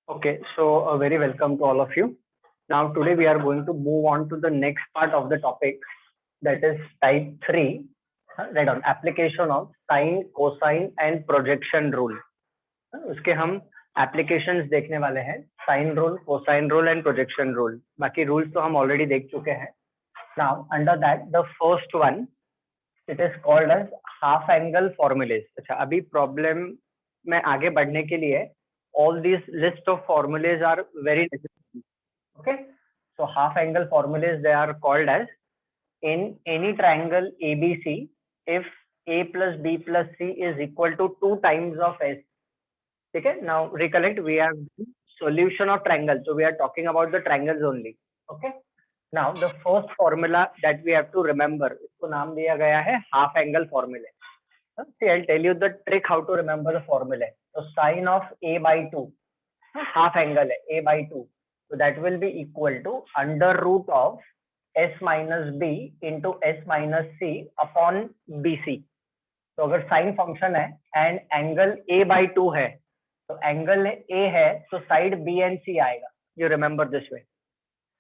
Okay, so very welcome to all of you. Now, today we are going to move on to the next part of the topic, that is type 3, right on application of sine, cosine and projection rule. उसके हम applications देखने वाले हैं, sine rule, cosine rule and projection rule. बाकी rules तो हम already देख चुके हैं. Now, under that, the first one, it is called as half angle formulas. अच्छा, अभी problem में आगे बढ़ने के लिए all these list of formulas are very necessary. Okay, so half angle formulas, they are called as in any triangle ABC, if A plus B plus C is equal to 2 times of S. Okay, now recollect, we have solution of triangle, so we are talking about the triangles only. Okay, now the first formula that we have to remember, इसको नाम दिया गया है half angle formula. See, I'll tell you the trick how to remember the formula. So sine of A by 2, half angle है A by 2, so that will be equal to under root of S minus B into S minus C upon BC. तो अगर sign function है and angle A by 2 है, तो angle A है तो side B and C आएगा. You remember this way.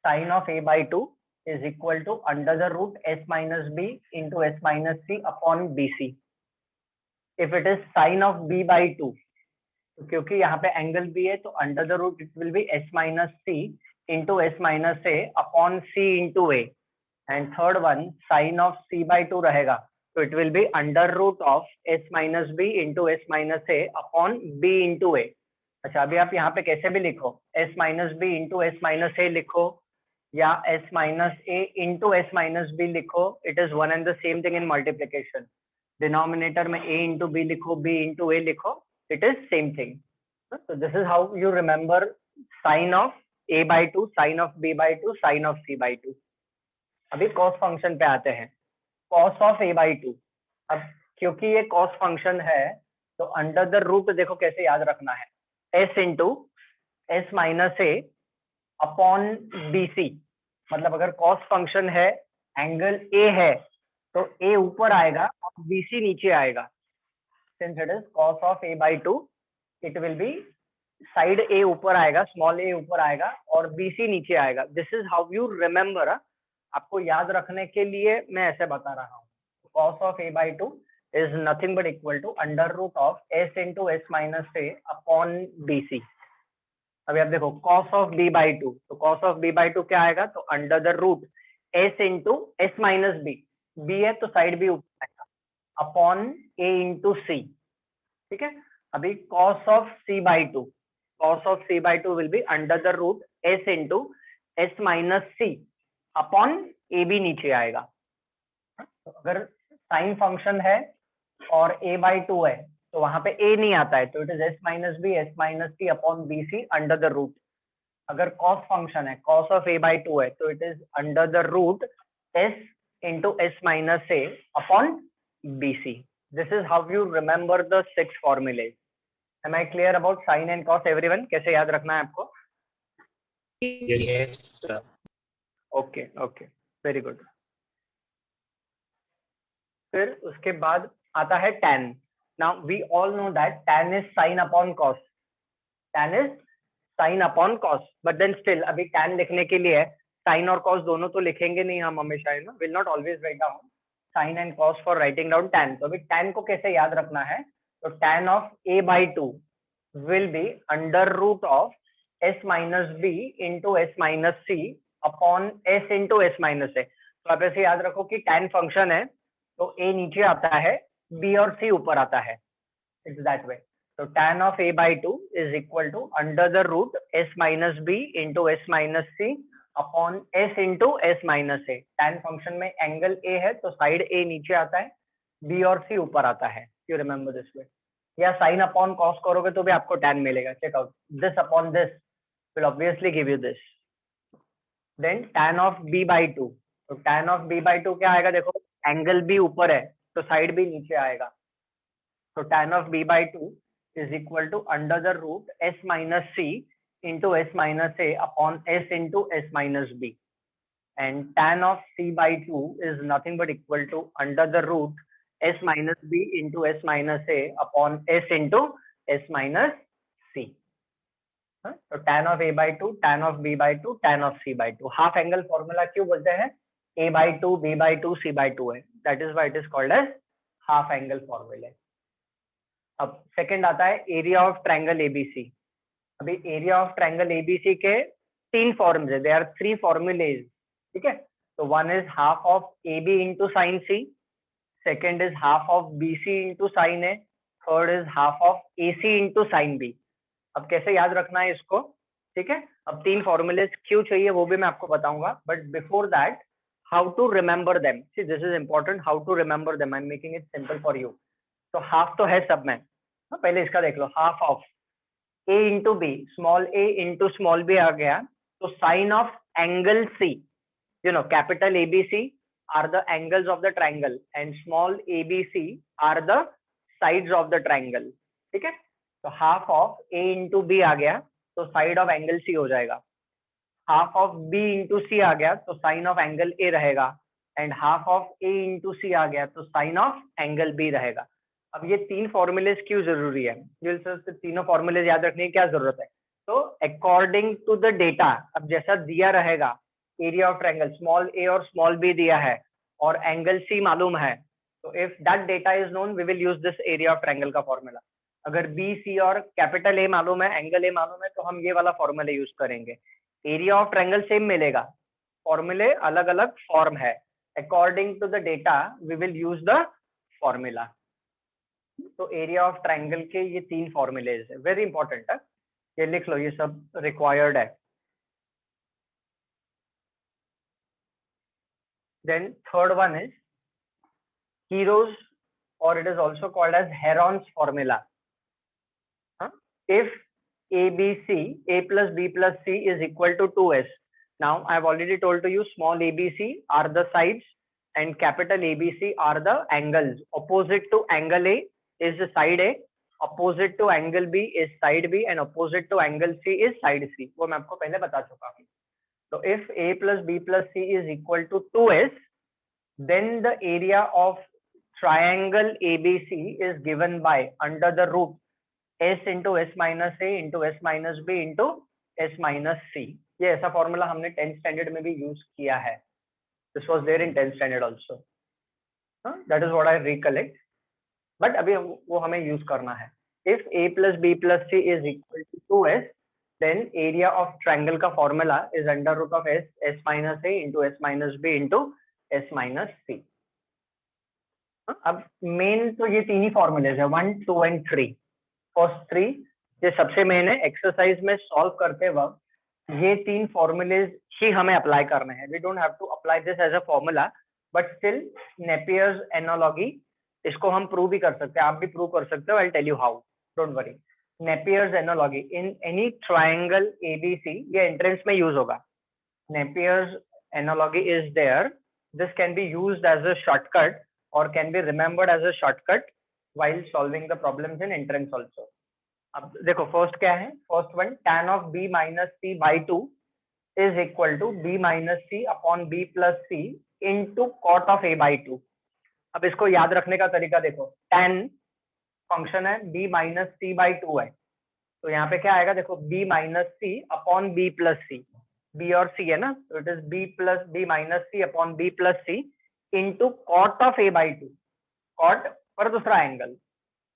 Sine of A by 2 is equal to under the root S minus B into S minus C upon BC. If it is sine of B by 2, तो क्योंकि यहाँ पे angle B है तो under the root it will be S minus C into S minus A upon C into A. And third one sine of C by 2 रहेगा, तो it will be under root of S minus B into S minus A upon B into A. अच्छा, अभी आप यहाँ पे कैसे भी लिखो, S minus B into S minus A लिखो या S minus A into S minus B लिखो, it is one and the same thing in multiplication. Denominator में A into B लिखो, B into A लिखो, it is same thing. So this is how you remember sine of A by 2, sine of B by 2, sine of C by 2. अभी cos function पे आते हैं. cos of A by 2, अब क्योंकि ये cos function है तो अंडर द रूट देखो कैसे याद रखना है, S into S minus A upon BC. मतलब अगर cos फंक्शन है, एंगल A है तो A ऊपर आएगा और BC नीचे आएगा. Since it is cos of A by 2, it will be side A ऊपर आएगा, small a ऊपर आएगा और BC नीचे आएगा. This is how you remember. आपको याद रखने के लिए मैं ऐसे बता रहा हूँ. Cos of A by 2 is nothing but equal to under root of S into S minus A upon BC. अभी आप देखो cos of B by 2, तो cos of B by 2 क्या आएगा, तो under the root S into S minus B, B है तो side B ऊपर आएगा अपॉन A into C. ठीक है, अभी cos of C by 2, cos of C by 2 will be under the root S into S minus C upon AB नीचे आएगा. तो अगर साइन फंक्शन है और A by 2 है तो वहां पे A नहीं आता है, तो it is S minus B, S minus C upon BC under the root. अगर cos फंक्शन है, cos of A by 2 है, तो it is under the root S into S minus A upon BC. This is how you remember the 6 formulas. Am I clear about sin and cos, everyone? कैसे याद रखना है आपको? Yes, sir. Okay, okay, very good. फिर उसके बाद आता है tan. Now we all know that tan is sin upon cos. Tan is sin upon cos. But then still अभी tan लिखने के लिए sin और cos दोनों तो लिखेंगे नहीं हम हमेशा, है ना? Will not always write down sin and cos for writing down tan. तो अभी tan को कैसे याद रखना है, तो tan of A by 2 will be under root of S minus B into S minus C upon S into S minus A. तो आप ऐसे याद रखो कि tan फंक्शन है तो A नीचे आता है, B और C ऊपर आता है. It's that way. So tan of A by 2 is equal to under the root S minus B into S minus C upon S into S minus A. tan function में angle A है तो side A नीचे आता है, B और C ऊपर आता है. You remember this way. या sin अपॉन cos करोगे तो भी आपको tan मिलेगा. Check out this upon this will obviously give you this. Then tan of B by 2. तो tan of B by 2 क्या आएगा, देखो एंगल B ऊपर है तो साइड B नीचे आएगा. तो tan of B by 2 is equal to under the root S minus C into S minus A upon S into S minus B. And tan of C by 2 is nothing but equal to under the root S minus B into S minus A upon S into S minus C. तो tan of a by 2, tan of b by 2, tan of c by 2. Half angle formula क्यों बोलते हैं? a by 2, b by 2, c by 2 है. That is why it is called as half angle formulae. अब second आता है area of triangle ABC. अभी area of triangle ABC के तीन फॉर्म्स है. They are three formulas. ठीक है. तो one is half of A B into sine C, second is half of B C into sine A, third is half of A C into sine B. अब कैसे याद रखना है इसको? ठीक है. अब तीन फॉर्मूलेज क्यों चाहिए वो भी मैं आपको बताऊंगा, but before that how to remember them. See this is important, how to remember them. I am making it simple for you. तो हाफ तो है सब में. पहले इसका देख लो. Half of a into b, small a into small b आ गया. तो sine of angle c, you know, capital ABC are the angles of the triangle and small abc are the sides of the triangle. ठीक है. तो half of a into b आ गया तो side of angle c हो जाएगा. Half of b into c आ गया तो साइन ऑफ एंगल a रहेगा. And half of a into c आ गया तो साइन ऑफ एंगल b रहेगा. अब ये तीन फॉर्मूलेज क्यों जरूरी है? तीनों फॉर्मूलेज याद रखने की क्या जरूरत है? तो अकॉर्डिंग टू द डेटा, अब जैसा दिया रहेगा area of triangle small a और स्मॉल b दिया है और एंगल c मालूम है, तो if that data is known we will use this area of triangle का फॉर्मूला. अगर b c और कैपिटल A मालूम है, एंगल a मालूम है, तो हम ये वाला फॉर्मूला यूज करेंगे. एरिया ऑफ ट्रायंगल सेम मिलेगा, फॉर्मूले अलग अलग फॉर्म है. According to the data we will use the formula. तो एरिया ऑफ ट्रायंगल के ये तीन फॉर्मूलेज है, वेरी इंपॉर्टेंट है. ये लिख लो, ये सब रिक्वायर्ड है. Then third one is Hero's, or it is also called as Heron's formula. If a plus b plus c is equal to 2s. Now I have already told to you small abc are the sides and capital ABC are the angles. Opposite to angle A is the side A, opposite to angle B is side B, and opposite to angle C is side C. वो मैं आपको पहले बता चुका हूँ. So if a plus b plus c is equal to 2s, then the area of triangle ABC is given by under the root s into s minus a into s minus b into s minus c. ये ऐसा formula हमने 10th standard में भी use किया है. This was there in 10th standard also. That is what I recollect, but अभी वो हमें यूज करना है. If a plus b plus c is equal to 2s, then area of triangle का formula is under root of s minus a into s minus b into s minus c. अब main तो ये तीन ही formulas है, 1, 2 and 3. First 3 ये सबसे main है. Exercise में सॉल्व करते वक्त ये तीन फॉर्मूलेज ही हमें अप्लाई करने हैं. We don't have to apply this as a formula, but still Napier's analogy इसको हम प्रूव भी कर सकते हैं. आप भी प्रूव कर सकते हो. I tell you how, don't worry. Napier's analogy in any triangle ABC, ये एंट्रेंस में यूज होगा. Napier's analogy is there. This can be used as a shortcut or can be remembered as a shortcut while solving the problems in entrance also. अब देखो first क्या है? First one, tan of b minus c by 2 is equal to b minus c upon b plus c into cot of a by 2. अब इसको याद रखने का तरीका देखो. tan फंक्शन है, b minus c by 2 है, तो यहाँ पे क्या आएगा? देखो b minus c upon b plus c. b और c है ना, तो it is b minus c upon b plus c into cot of a by 2. cot पर दूसरा angle.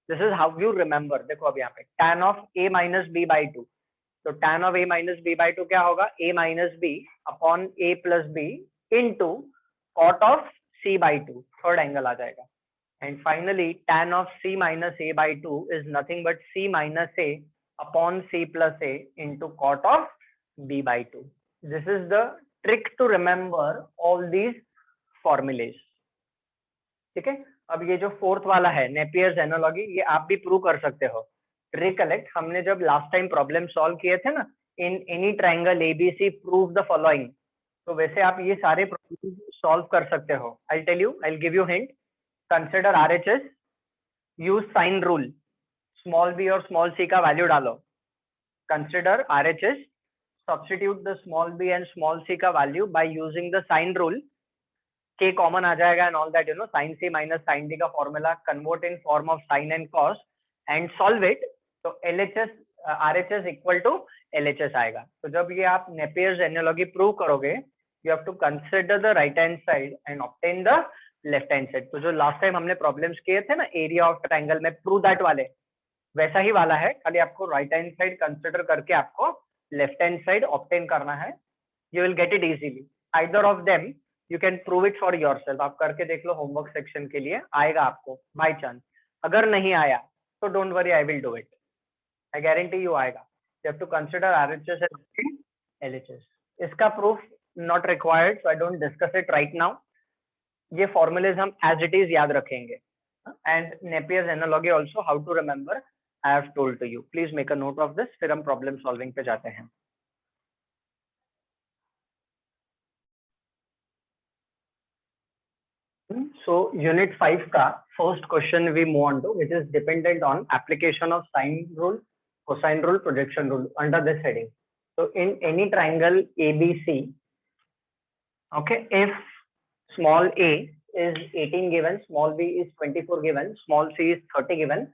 This is how you remember. देखो अब यहाँ पे tan of a minus b by 2, तो tan of a minus b by 2 क्या होगा? a minus b upon a plus b into cot of c by 2. Third angle आ जाएगा. And finally tan of c minus a by 2 is nothing but c minus a upon c plus a into cot of b by 2. This is the trick to remember all these formulas. ठीक है. अब ये जो fourth वाला है Napier's analogy, ये आप भी प्रूव कर सकते हो. रिकलेक्ट, हमने जब लास्ट टाइम प्रॉब्लम सॉल्व किए थे ना, इन any triangle ABC prove the following, तो वैसे आप ये सारे प्रॉब्लम सॉल्व कर सकते हो. I tell you, I give you hint. Consider RHS, use sine rule, small b और स्मॉल सी का वैल्यू डालो. Consider RHS, substitute the small b and small c का value by using the sine rule. K common आ जाएगा and all that, you know, sine c minus sine d का formula, convert in form of sine and cos and solve it. तो LHS RHS equal to LHS आएगा। तो जब ये आप Napier's analogy prove करोगे, you have to consider the right hand side and obtain the left hand side. तो जो last time हमने प्रॉब्लम्स किए थे ना एरिया ऑफ ट्रायंगल में, प्रूव दैट वाले, वैसा ही वाला है, खाली आपको राइट हैंड साइड कंसिडर करके आपको लेफ्ट हैंड साइड ऑब्टेन करना है। You will get it easily, either of them you can prove it for yourself. आप करके देख लो होमवर्क सेक्शन के लिए, आएगा आपको बाय चांस। अगर नहीं आया तो don't worry, I will do it, I guarantee you आएगा। You have to consider RHS and LHS। इसका proof not required, so I don't discuss it right now. ये फॉर्मूलेज हम एज इट इज याद रखेंगे। And Napier's analogy also how to remember, I have told to you. Please make a note of this, फिर हम problem solving पे जाते हैं। So unit 5 का first question we move on to, which is dependent on application of sine rule, cosine rule, projection rule under this heading. So in any triangle ABC, okay, if small a is 18 given, small b is 24 given, small c is 30 given,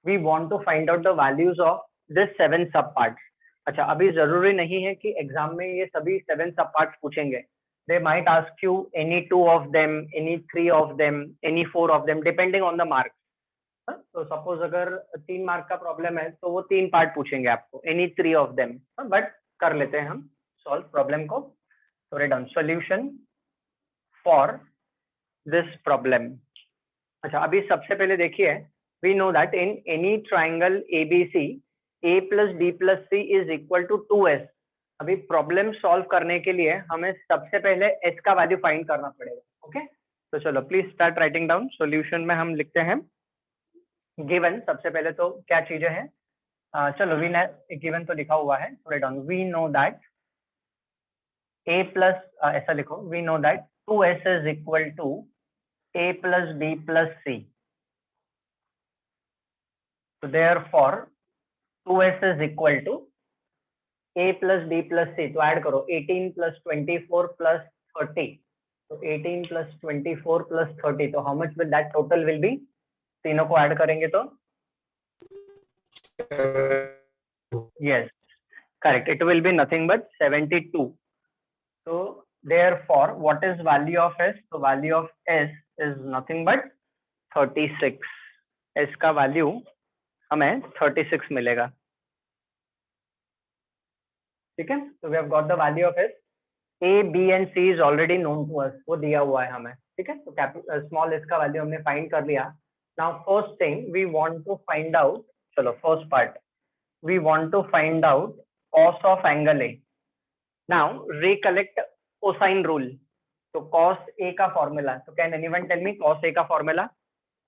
we want to find out the values of this 7 subparts. अच्छा, अभी जरूरी नहीं है कि exam में ये सभी 7 subparts पूछेंगे। They might ask you any 2 of them, any 3 of them, any 4 of them, depending on the marks. तो सपोज अगर 3 मार्क का प्रॉब्लम है तो वो 3 पार्ट पूछेंगे आपको, any 3 of them, बट कर लेते हैं हम सॉल्व प्रॉब्लम को। तो write down solution for this problem. अच्छा, अभी सबसे पहले देखिए, we know that in any triangle ABC a plus b plus c is equal to 2s। अभी प्रॉब्लम सॉल्व करने के लिए हमें सबसे पहले s का वैल्यू फाइंड करना पड़ेगा। ओके, तो चलो please start writing down. Solution में हम लिखते हैं गिवन, सबसे पहले तो क्या चीजें हैं, चलो वी गिवन तो लिखा हुआ है, write down. We know that a plus, ऐसा लिखो, we know that 2s is equal to a plus b plus c। So therefore 2s is equal to a plus b plus c। तो add करो 18 plus 24 plus 30। तो 18 plus 24 plus 30, तो how much will that total will be? तीनों को add करेंगे तो yes, correct, it will be nothing but 72। so therefore what is value of s? तो value of s is nothing but 36। s का value हमें 36 मिलेगा। ठीक है, तो we have got the value of s। a b and c is already known to us, वो दिया हुआ है हमें। ठीक है, तो स्मॉल s का वैल्यू हमने फाइंड कर लिया। Now first thing we want to find out, चलो first part, we want to find out cos of angle a। Now recollect cosine rule. तो cos a का फॉर्मूला, तो can anyone tell me cos a का formula,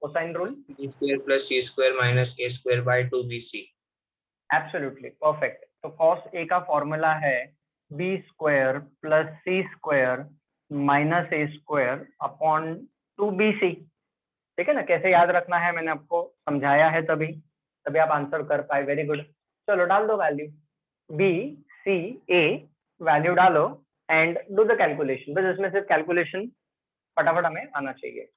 cosine rule? b square plus c square minus a square by 2bc। Absolutely perfect. तो cos a का formula है b square plus c square minus a square upon 2bc। ठीक है ना, कैसे याद रखना है मैंने आपको समझाया है, तभी तभी आप आंसर कर पाए। वेरी गुड, चलो डाल दो value b c a, value डालो एंड डू द कैलकुलेशन। बस इसमें सिर्फ कैलकुलेशन फटाफट हमें आना चाहिए।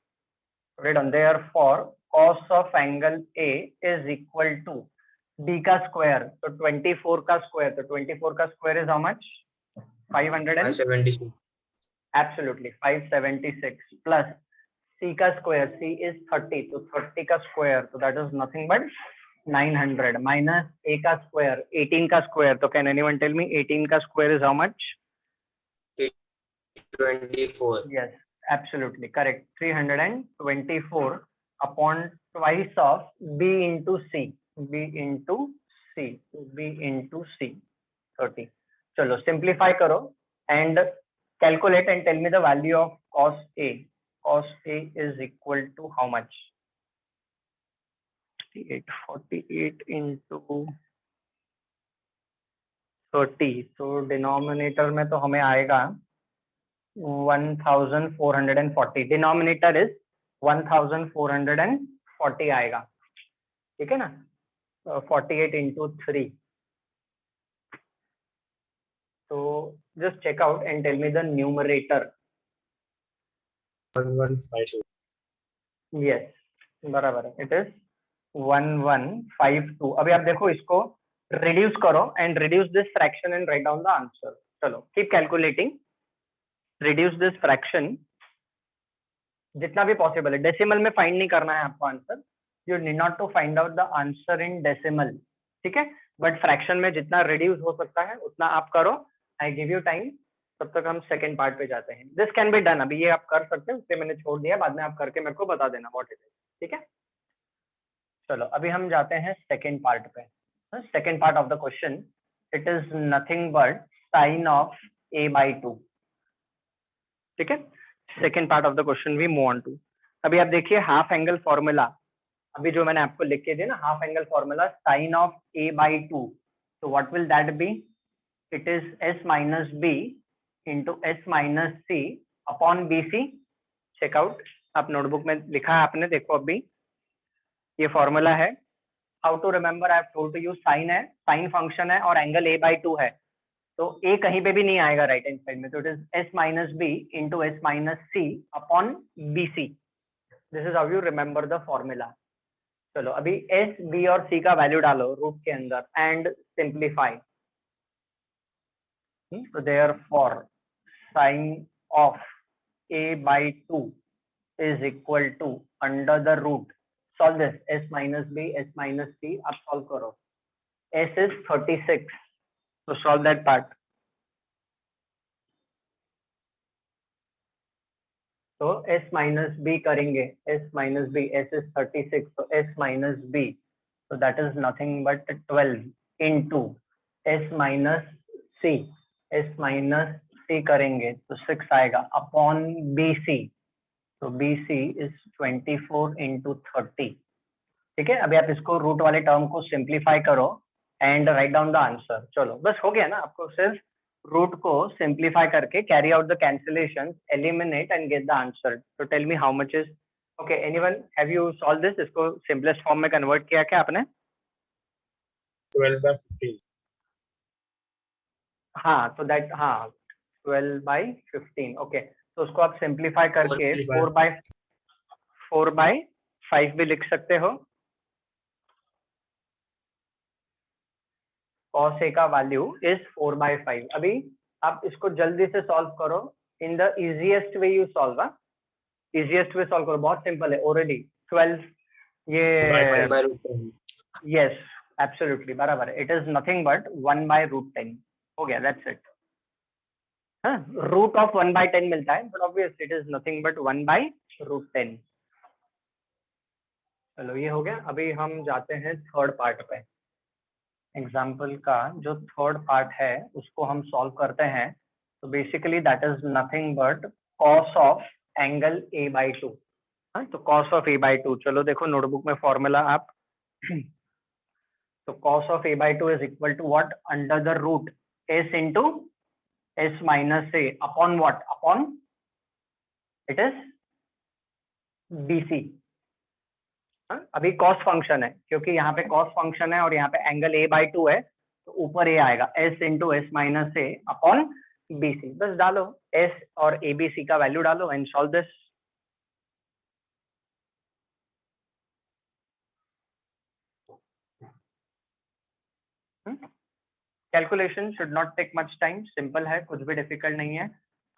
Right on, therefore cos of angle a is equal to b का स्क्वायर, तो 24 का स्क्वायर, तो 24 का square is how much? 576। Absolutely 576 plus c का स्क्वायर, c इज 30, तो 30 का स्क्वायर, तो that is nothing but 900 minus a का स्क्वायर, 18 का स्क्वायर, तो कैन एनीवन टेल मी 18 का square is how much? 324। yes, absolutely correct, 324 upon twice of b into c, b into c, b into c 30। चलो simplify करो and calculate and tell me the value of cos a। cos a is equal to how much? 48 into 30, तो denominator में तो हमें आएगा 1440, denominator is 1440 आएगा। ठीक है ना, 48 into 3। तो just check out and tell me the numerator. 1152। Yes, बराबर है, इट इज 1152। अभी आप देखो इसको रिड्यूस करो and reduce this fraction and write down the answer. चलो keep calculating. Reduce this fraction जितना भी पॉसिबल है. डेसिमल में फाइंड नहीं करना है आपको answer. You need not to find out the answer in decimal. ठीक है, बट फ्रैक्शन में जितना रिड्यूस हो सकता है उतना आप करो. आई गिव यू टाइम. तब तक हम सेकंड पार्ट पे जाते हैं. This can be done. अभी ये आप कर सकते हैं, उससे मैंने छोड़ दिया. बाद में आप करके मेरे को बता देना व्हाट इट इज. ठीक है, चलो अभी हम जाते हैं सेकंड पार्ट पे. Second part of the question, it is nothing but sine of a/2. ठीक है, second part of the question we move on to. अभी आप देखिए हाफ एंगल फॉर्मूला. अभी जो मैंने आपको लिख के दिया ना, half angle formula sine of a/2. तो what will that be? It is s minus b into s minus c upon bc. Check out, आप नोटबुक में लिखा है आपने, देखो अभी ये फॉर्मूला है. How to remember? I have told to you sine है, साइन फंक्शन है और एंगल a/2 है. तो a कहीं पे भी नहीं आएगा राइट हैंड साइड में. तो it is s minus b into s minus c upon bc. This is how you remember the formula. चलो अभी s, b और c का वैल्यू डालो रूट के अंदर and simplify. So therefore sine of a/2 is equal to under the root. Solve this. S minus b, s minus c. अब solve करो. S is 36. So solve that part. So s minus b करेंगे. S minus b. S is 36. So s minus b. So that is nothing but 12 into s minus c. S minus c करेंगे तो 6 आएगा upon bc. तो bc is 24 into 30. ठीक है, अभी आप इसको रूट वाले टर्म को सिंप्लीफाई करो and write down the answer. चलो बस हो गया ना. आपको सिर्फ रूट को सिंप्लीफाई करके carry out the cancellation, eliminate and get the answer. तो tell me how much is. Okay, anyone have you solve this? इसको सिंपलेस्ट फॉर्म में कन्वर्ट किया क्या आपने? 12/15. हाँ, तो दैट, हाँ 12/15. ओके, तो उसको आप सिंप्लीफाई करके 4/5 भी लिख सकते हो. cos a का वैल्यू इज 4/5. अभी आप इसको जल्दी से सॉल्व करो in the easiest way. You solve, easiest way solve करो. बहुत सिंपल है ऑलरेडी. 12 ये 1/√10. यस एब्सोल्युटली बराबर है. It is nothing but 1/√10. हो गया, दैट्स इट. हाँ, रूट ऑफ 1/10 मिलता है but obviously it is nothing but 1/√10. चलो ये हो गया. अभी हम जाते हैं थर्ड पार्ट पे. एग्जाम्पल का जो थर्ड पार्ट है उसको हम सॉल्व करते हैं. तो basically that is nothing but cos of angle a/2. तो कॉस ऑफ a/2. चलो देखो नोटबुक में फॉर्मूला आप. तो cos of a/2 is equal to what? Under the root s into s minus a upon what? Upon it is bc. अभी cos function है क्योंकि यहाँ पे कॉस फंक्शन है और यहाँ पे एंगल a/2 है. तो ऊपर a आएगा s into s minus a upon bc. बस डालो s और abc का वैल्यू डालो and solve this. Calculation should not take much time. Simple है, कुछ भी डिफिकल्ट नहीं है.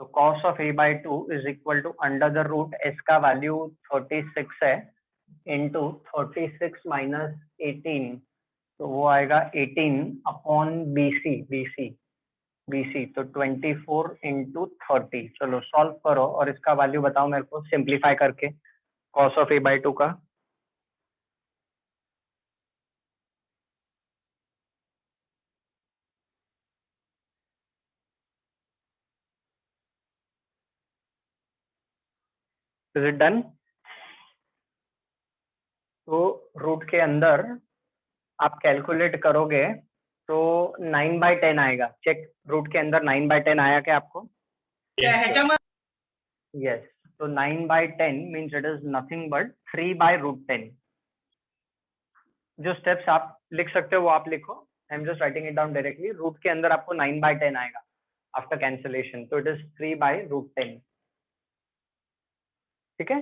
तो cos of a/2 is equal to under the root s का वैल्यू 36 है इंटू 36 माइनस 18. तो वो आएगा 18 अपॉन bc. तो 24 इंटू 30. चलो सॉल्व करो और इसका वैल्यू बताओ मेरे को सिंप्लीफाई करके कॉस ऑफ a/2 का. Is it done? तो रूट के अंदर आप कैलकुलेट करोगे तो 9/10 आएगा. चेक, रूट के अंदर 9/10 आया क्या आपको? यस. तो 9/10 means it is nothing but 3/√10. जो स्टेप्स आप लिख सकते हो वो आप लिखो. I am just writing it down directly. Root के अंदर आपको 9/10 आएगा आफ्टर कैंसिलेशन. तो इट इज 3/√10. ठीक है.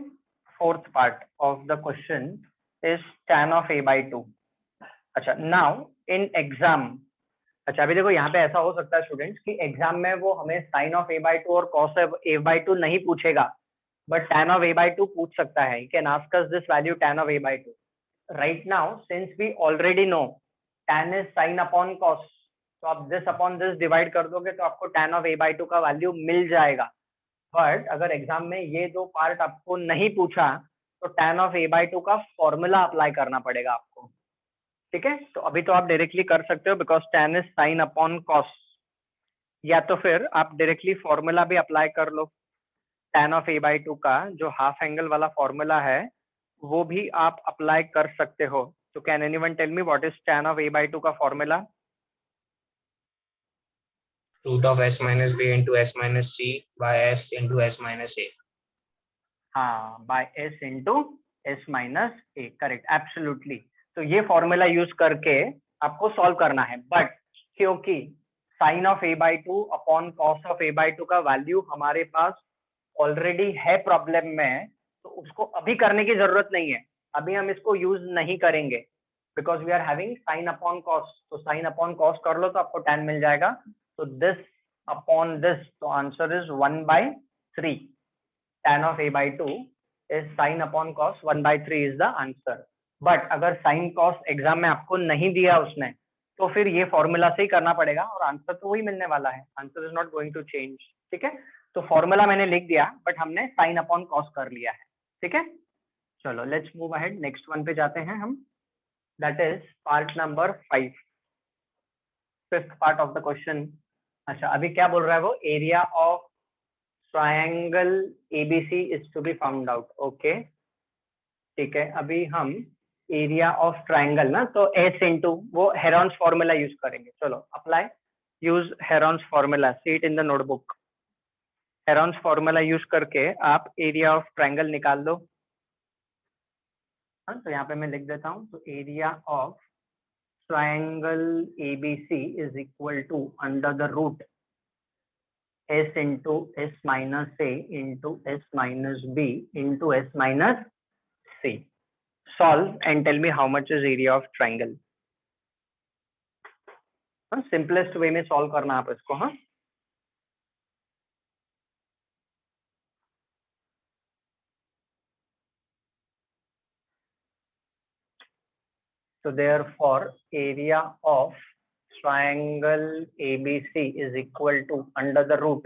Fourth part of the question is tan of a/2. अच्छा नाउ इन एग्जाम, अच्छा अभी देखो यहाँ पे ऐसा हो सकता है स्टूडेंट्स कि एग्जाम में वो हमें साइन ऑफ a/2 और कॉस ऑफ a/2 नहीं पूछेगा, बट tan of a/2 पूछ सकता है. He can ask us this value tan of a/2. Right now since we already know tan is sin upon cos, तो आप this upon this डिवाइड कर दोगे तो आपको tan of a/2 का वैल्यू मिल जाएगा. बट अगर एग्जाम में ये दो पार्ट आपको नहीं पूछा तो tan of a/2 का फॉर्मूला अप्लाई करना पड़ेगा आपको. ठीक है, तो अभी तो आप डायरेक्टली कर सकते हो because tan is sin upon cos, या तो फिर आप डायरेक्टली फॉर्मूला भी अप्लाई कर लो. tan ऑफ a/2 का जो हाफ एंगल वाला फॉर्मूला है वो भी आप अप्लाई कर सकते हो. तो can anyone tell me what is tan of a/2 का formula? Root of s minus b into s minus c by s into s minus a. हाँ, by s into s minus a, correct, absolutely. तो ये formula use करके आपको solve करना है. But क्योंकि sine of a/2 upon cos of a/2 का value हमारे पास ऑलरेडी है प्रॉब्लम में, तो उसको अभी करने की जरूरत नहीं है. अभी हम इसको यूज नहीं करेंगे because we are having sine upon cos. तो साइन अपॉन कॉस कर लो तो आपको tan मिल जाएगा. तो दिस अपॉन दिस, तो answer is 1/3. tan of a/2 is sin upon cos 1/3 is the answer. But अगर sin cos एग्जाम में आपको नहीं दिया उसने, तो फिर ये फॉर्मूला से ही करना पड़ेगा और आंसर तो वही मिलने वाला है. Answer is not going to change. ठीक है, तो फॉर्मूला मैंने लिख दिया बट हमने sin अपॉन cos कर लिया है. ठीक है, चलो let's move ahead. Next one पे जाते हैं हम. That is part number 5, fifth part of the question. अच्छा अभी क्या बोल रहा है वो? Area of triangle ABC is to be found out. Okay ठीक है, अभी हम एरिया ऑफ ट्रायंगल ना, तो S इंटू वो हेरॉन्स फॉर्मूला यूज करेंगे. चलो apply, use Heron's formula, see it in the notebook. Heron's formula use करके आप एरिया ऑफ ट्रायंगल निकाल दो. हाँ, तो यहाँ पे मैं लिख देता हूँ. तो area of triangle ABC is equal to under the root s into s minus a into s minus b into s minus c. Solve and tell me how much is area of triangle. Simplest way में solve करना आप इसको. हाँ, so therefore area of triangle ABC is equal to under the root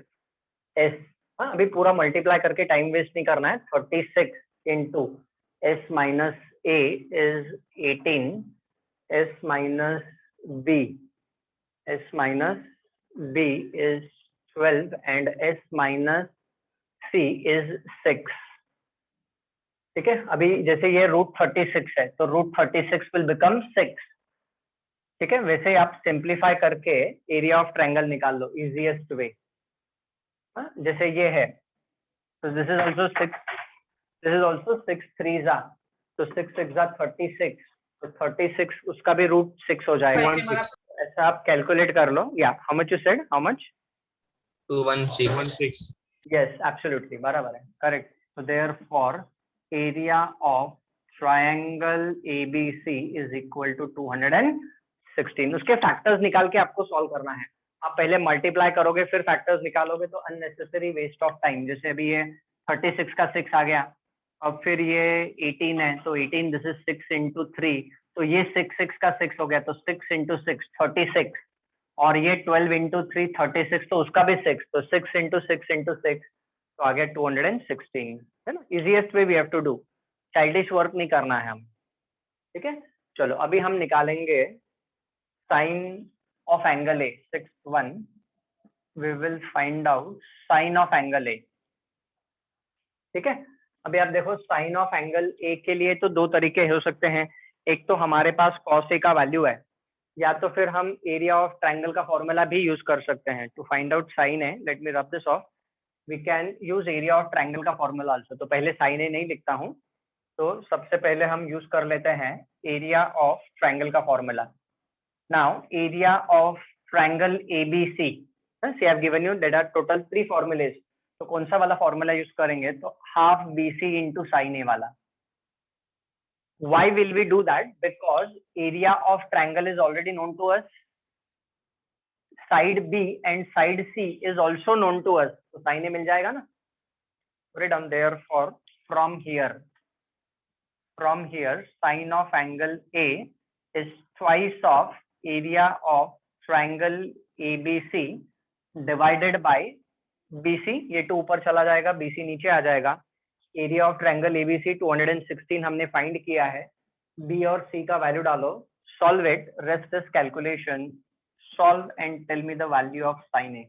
s. हाँ, अभी पूरा multiply करके time waste नहीं करना है. 36 into s minus a is 18, s minus b is 12 and s minus c is 6. ठीक है, अभी जैसे ये रूट 36 है तो रूट 36 विल बिकम 6. ठीक है, वैसे आप सिंप्लीफाई करके एरिया ऑफ ट्रायंगल निकाल लो इजीएस्ट वे. जैसे ये है तो this is also 6, this is also 6 3 जा, तो 6 6 जा 36, तो 36 उसका भी रूट 6 हो जाएगा. 216. ऐसा आप कैलकुलेट कर लो. या how much you said, how much? 216. Yes absolutely, बराबर है, correct. so therefore area of triangle ABC is equal to 216. उसके फैक्टर्स निकाल के आपको सॉल्व करना है. आप पहले मल्टीप्लाई करोगे फिर फैक्टर्स निकालोगे तो अननेसेसरी वेस्ट ऑफ टाइम. जैसे अभी ये 36 का 6 आ गया, अब फिर ये 18 है तो 18, दिस इज 6 इंटू 3, तो ये 6 6 का 6 हो गया, तो 6 इंटू 6 36, और ये 12 इंटू 3 36, तो उसका भी 6, तो 6 इंटू 6 इंटू 6, तो आ गया 216. है ना, easiest way we have to do. Childish work नहीं करना है हम. ठीक है, चलो अभी हम निकालेंगे sine of angle A. 6th one we will find out sine of angle A. ठीक है, अभी आप देखो साइन ऑफ एंगल ए के लिए तो दो तरीके हो सकते हैं. एक तो हमारे पास कॉस ए का वैल्यू है, या तो फिर हम एरिया ऑफ ट्रायंगल का फॉर्मूला भी यूज कर सकते हैं to find out sine A. Let me rub this off. We can use area of triangle का फॉर्मूला आल्सो. तो पहले साइन ए नहीं लिखता हूँ, तो सबसे पहले हम यूज कर लेते हैं एरिया ऑफ ट्रायंगल का formula. Now area of triangle ABC, see have given you that are total 3 formulae. तो कौन सा वाला फॉर्मूला यूज करेंगे? तो half BC into sine A वाला. Why will we do that? Because area of triangle is already known to us. Side B and side C is also known to us. तो sin A मिल जाएगा ना? Put it down. Therefore, from here, sin of angle A is twice of area of triangle ABC divided by BC. ये 2 ऊपर चला जाएगा, BC नीचे आ जाएगा. Area of triangle ABC 216 हमने फाइंड किया है. बी और सी का वैल्यू डालो, solve it, rest this calculation, solve and tell me the value of sine A.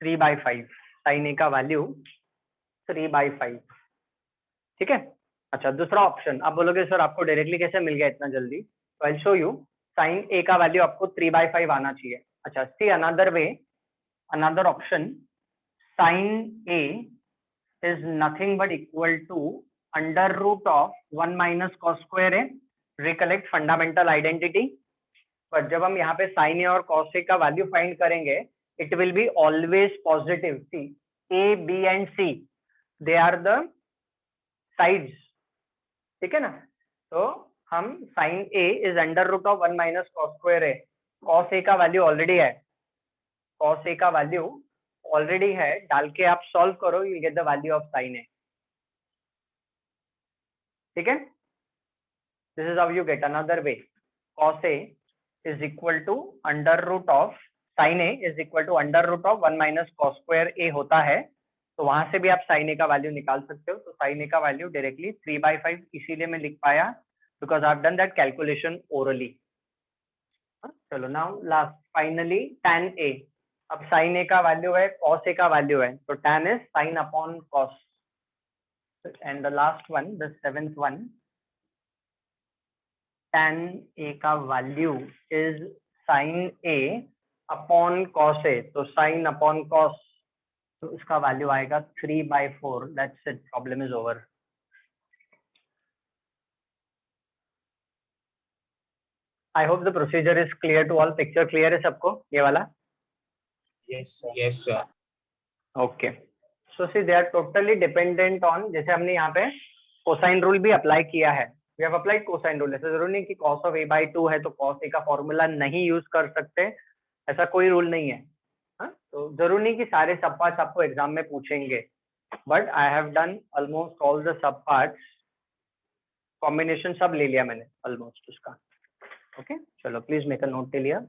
Three by five. Sine ए का वैल्यू 3/5. ठीक है. अच्छा, दूसरा ऑप्शन. आप बोलोगे सर आपको डायरेक्टली कैसे मिल गया इतना जल्दी? तो I will show you. Sine ए का वैल्यू आपको 3/5 आना चाहिए. अच्छा, see another way, another option. Sine a is nothing but equal to under root of 1 minus cos square a. Recollect fundamental identity. पर जब हम यहाँ पे sin a और cos a का वैल्यू फाइंड करेंगे, it will be always positive. See, a, b and c, they are the sides. ठीक है ना? तो हम sin a is under root of 1 minus cos square a. cos a का value already है. cos a का value already है, डाल के आप सॉल्व करो, you get the value of sine a. ठीक है. This is how you get another way. cos a is equal to under root of sin a is equal to under root of 1 minus cos square a होता है. तो वहां से भी आप sin a का वैल्यू निकाल सकते हो. तो sin a का वैल्यू डायरेक्टली 3/5 इसीलिए मैं लिख पाया, because I have done that calculation orally. चलो, now last finally tan a. अब sin a का वैल्यू है, cos a का वैल्यू है, तो tan is sin upon cos. And the last one, the seventh one, tan a का value is sin a upon cos a. तो sin upon cos, तो इसका वैल्यू आएगा 3/4. That's it. Problem is over. I hope the procedure is clear to all. Picture clear है सबको ये वाला? Yes, sir. Okay. So see, they are totally dependent on, जैसे हमने यहाँ पे कोसाइन रूल भी अप्लाई किया है. We have applied cosine rule. ऐसा जरूरी नहीं कि cos of a/2 है तो cos a का फॉर्मूला नहीं यूज कर सकते, ऐसा कोई रूल नहीं है. हाँ, तो जरूरी नहीं कि सारे सब पार्ट्स आपको एग्जाम में पूछेंगे, but I have done almost all the sub parts. Combination सब ले लिया मैंने ऑलमोस्ट उसका. ओके, चलो please make a note till here.